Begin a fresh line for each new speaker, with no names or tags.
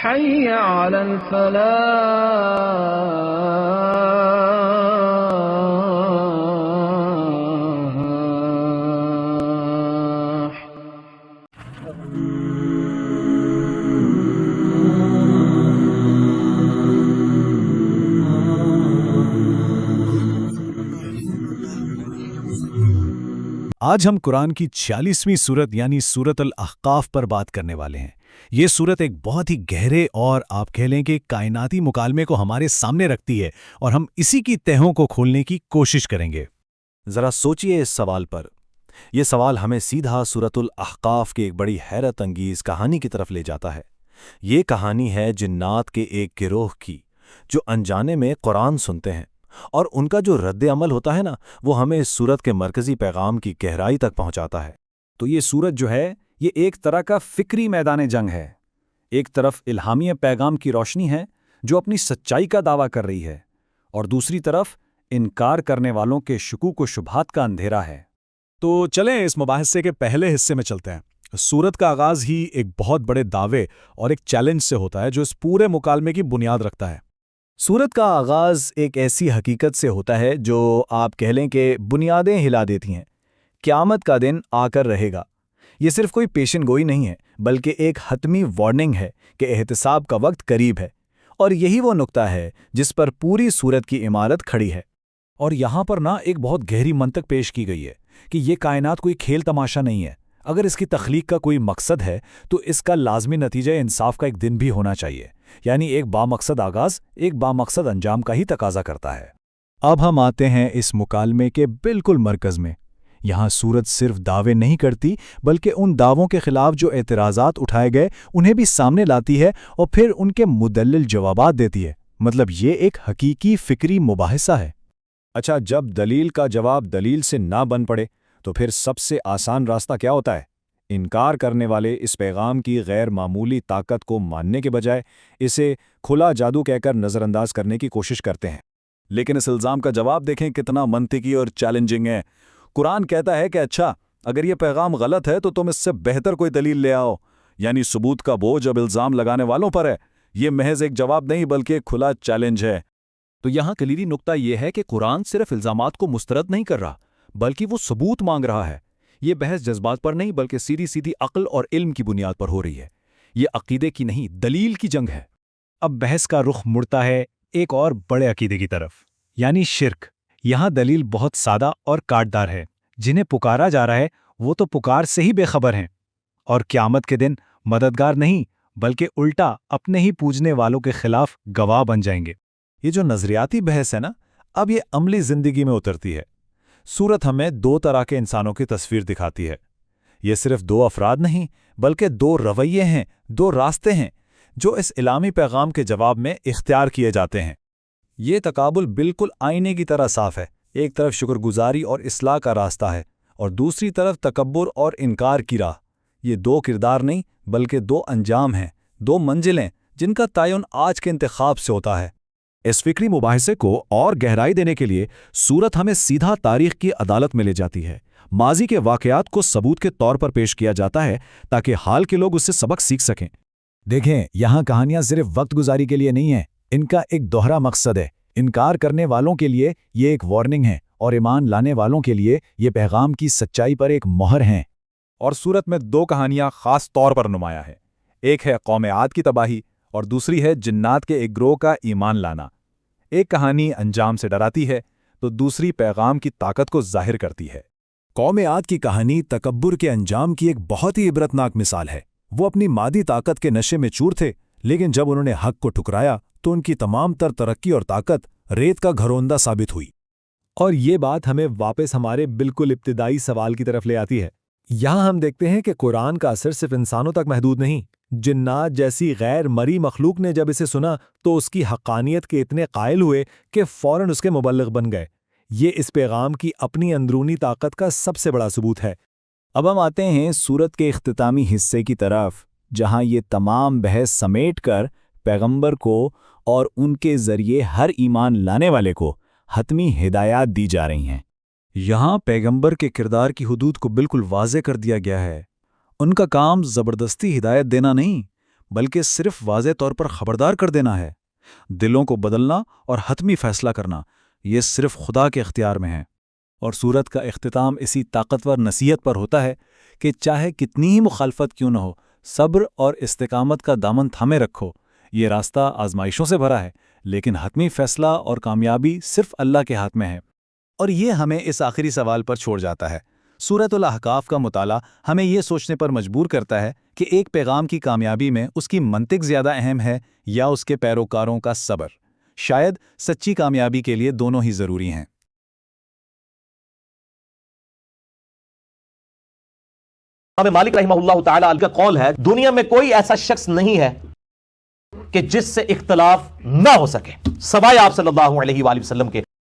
حي على الفلاح.
آج ہم قرآن کی 46ویں سورت یعنی سورت الاحقاف پر بات کرنے والے ہیں۔ یہ سورت ایک بہت ہی گہرے اور آپ کہہ لیں کہ کائناتی مکالمے کو ہمارے سامنے رکھتی ہے، اور ہم اسی کی تہوں کو کھولنے کی کوشش کریں گے۔
ذرا سوچئے اس سوال پر۔ یہ سوال ہمیں سیدھا سورت الاحقاف کی ایک بڑی حیرت انگیز کہانی کی طرف لے جاتا ہے۔ یہ کہانی ہے جنات کے ایک گروہ کی، جو انجانے میں قرآن سنتے ہیں، اور ان کا جو رد عمل ہوتا ہے نا، وہ ہمیں اس سورت کے مرکزی پیغام کی گہرائی تک پہنچاتا ہے۔
تو یہ سورت جو ہے، یہ ایک طرح کا فکری میدان جنگ ہے۔ ایک طرف الہامی پیغام کی روشنی ہے جو اپنی سچائی کا دعویٰ کر رہی ہے، اور دوسری طرف انکار کرنے والوں کے شکوک و شبہات کا اندھیرا ہے۔ تو چلیں اس مباحثے کے پہلے حصے میں چلتے ہیں۔ سورت کا آغاز ہی ایک بہت بڑے دعوے اور ایک چیلنج سے ہوتا ہے جو اس پورے مکالمے کی بنیاد رکھتا ہے۔
سورت کا آغاز ایک ایسی حقیقت سے ہوتا ہے جو آپ کہہ لیں کہ بنیادیں ہلا دیتی ہیں۔ قیامت کا دن آ کر رہے گا۔ یہ صرف کوئی پیشن گوئی نہیں ہے، بلکہ ایک حتمی وارننگ ہے کہ احتساب کا وقت قریب ہے، اور یہی وہ نقطہ ہے جس پر پوری سورت کی عمارت کھڑی ہے۔
اور یہاں پر ایک بہت گہری منطق پیش کی گئی ہے کہ یہ کائنات کوئی کھیل تماشا نہیں ہے۔ اگر اس کی تخلیق کا کوئی مقصد ہے تو اس کا لازمی نتیجہ انصاف کا ایک دن بھی ہونا چاہیے، یعنی ایک بامقصد آغاز ایک بامقصد انجام کا ہی تقاضا کرتا ہے۔
اب ہم آتے ہیں اس مکالمے کے بالکل مرکز میں۔ یہاں سورت صرف دعوے نہیں کرتی، بلکہ ان دعووں کے خلاف جو اعتراضات اٹھائے گئے انہیں بھی سامنے لاتی ہے، اور پھر ان کے مدلل جوابات دیتی ہے۔ مطلب یہ ایک حقیقی فکری مباحثہ ہے۔
اچھا، جب دلیل کا جواب دلیل سے نہ بن پڑے تو پھر سب سے آسان راستہ کیا ہوتا ہے؟ انکار کرنے والے اس پیغام کی غیر معمولی طاقت کو ماننے کے بجائے اسے کھلا جادو کہہ کر نظر انداز کرنے کی کوشش کرتے ہیں۔
لیکن اس الزام کا جواب دیکھیں کتنا منطقی اور چیلنجنگ ہے۔ قرآن کہتا ہے کہ اچھا، اگر یہ پیغام غلط ہے تو تم اس سے بہتر کوئی دلیل لے آؤ، یعنی ثبوت کا بوجھ اب الزام لگانے والوں پر ہے۔ یہ محض ایک جواب نہیں بلکہ ایک کھلا چیلنج ہے۔
تو یہاں کلیدی نقطہ یہ ہے کہ قرآن صرف الزامات کو مسترد نہیں کر رہا، بلکہ وہ ثبوت مانگ رہا ہے۔ یہ بحث جذبات پر نہیں بلکہ سیدھی عقل اور علم کی بنیاد پر ہو رہی ہے۔ یہ عقیدے کی نہیں، دلیل کی جنگ ہے۔ اب بحث کا رخ مڑتا ہے ایک اور بڑے عقیدے کی طرف، یعنی شرک۔ یہاں دلیل بہت سادہ اور کاٹدار ہے۔ جنہیں پکارا جا رہا ہے وہ تو پکار سے ہی بے خبر ہیں، اور قیامت کے دن مددگار نہیں بلکہ الٹا اپنے ہی پوجنے والوں کے خلاف گواہ بن جائیں گے۔
یہ جو نظریاتی بحث ہے نا، اب یہ عملی زندگی میں اترتی ہے۔ سورت ہمیں دو طرح کے انسانوں کی تصویر دکھاتی ہے۔ یہ صرف دو افراد نہیں بلکہ دو رویے ہیں، دو راستے ہیں جو اس الہامی پیغام کے جواب میں اختیار کیے جاتے ہیں۔ یہ تقابل بالکل آئینے کی طرح صاف ہے۔ ایک طرف شکر گزاری اور اصلاح کا راستہ ہے، اور دوسری طرف تکبر اور انکار کی راہ۔ یہ دو کردار نہیں بلکہ دو انجام ہیں، دو منزلیں جن کا تعین آج کے انتخاب سے ہوتا ہے۔
اس فکری مباحثے کو اور گہرائی دینے کے لیے سورت ہمیں سیدھا تاریخ کی عدالت میں لے جاتی ہے۔ ماضی کے واقعات کو ثبوت کے طور پر پیش کیا جاتا ہے تاکہ حال کے لوگ اس سے سبق سیکھ سکیں۔
دیکھیں، یہاں کہانیاں صرف وقت گزاری کے لیے نہیں ہیں، ان کا ایک دوہرا مقصد ہے۔ انکار کرنے والوں کے لیے یہ ایک وارننگ ہے، اور ایمان لانے والوں کے لیے یہ پیغام کی سچائی پر ایک مہر ہیں۔
اور سورت میں دو کہانیاں خاص طور پر نمایاں ہیں۔ ایک ہے قوم عاد کی تباہی، اور دوسری ہے جنات کے ایک گروہ کا ایمان لانا۔ ایک کہانی انجام سے ڈراتی ہے تو دوسری پیغام کی طاقت کو ظاہر کرتی ہے۔
قوم عاد کی کہانی تکبر کے انجام کی ایک بہت ہی عبرتناک مثال ہے۔ وہ اپنی مادی طاقت کے نشے میں چور تھے، لیکن جب انہوں نے حق کو ٹھکرایا تو ان کی تمام تر ترقی اور طاقت ریت کا گھروندہ ثابت ہوئی۔
اور یہ بات ہمیں واپس ہمارے بالکل ابتدائی سوال کی طرف لے آتی ہے۔ یہاں ہم دیکھتے ہیں کہ قرآن کا اثر صرف انسانوں تک محدود نہیں۔ جنات جیسی غیر مری مخلوق نے جب اسے سنا تو اس کی حقانیت کے اتنے قائل ہوئے کہ فوراً اس کے مبلغ بن گئے۔ یہ اس پیغام کی اپنی اندرونی طاقت کا سب سے بڑا ثبوت ہے۔
اب ہم آتے ہیں سورت کے اختتامی حصے کی طرف، جہاں یہ تمام بحث سمیٹ کر پیغمبر کو اور ان کے ذریعے ہر ایمان لانے والے کو حتمی ہدایات دی جا رہی ہیں۔
یہاں پیغمبر کے کردار کی حدود کو بالکل واضح کر دیا گیا ہے۔ ان کا کام زبردستی ہدایت دینا نہیں
بلکہ صرف واضح طور پر خبردار کر دینا ہے۔ دلوں کو بدلنا اور حتمی فیصلہ کرنا یہ صرف خدا کے اختیار میں ہے۔ اور سورت کا اختتام اسی طاقتور نصیحت پر ہوتا ہے کہ چاہے کتنی ہی مخالفت کیوں نہ ہو، صبر اور استقامت کا دامن تھامے رکھو۔ یہ راستہ آزمائشوں سے بھرا ہے، لیکن حتمی فیصلہ اور کامیابی صرف اللہ کے ہاتھ میں ہے۔
اور یہ ہمیں اس آخری سوال پر چھوڑ جاتا ہے۔ سورۃ الاحقاف کا مطالعہ ہمیں یہ سوچنے پر مجبور کرتا ہے کہ ایک پیغام کی کامیابی میں اس کی منطق زیادہ اہم ہے یا اس کے پیروکاروں کا صبر؟ شاید سچی کامیابی کے لیے دونوں ہی ضروری ہیں۔
امام مالک رحمہ اللہ تعالی کا قول ہے، دنیا میں کوئی ایسا شخص نہیں ہے کہ جس سے اختلاف نہ ہو سکے سوائے آپ صلی اللہ علیہ وآلہ وسلم کے۔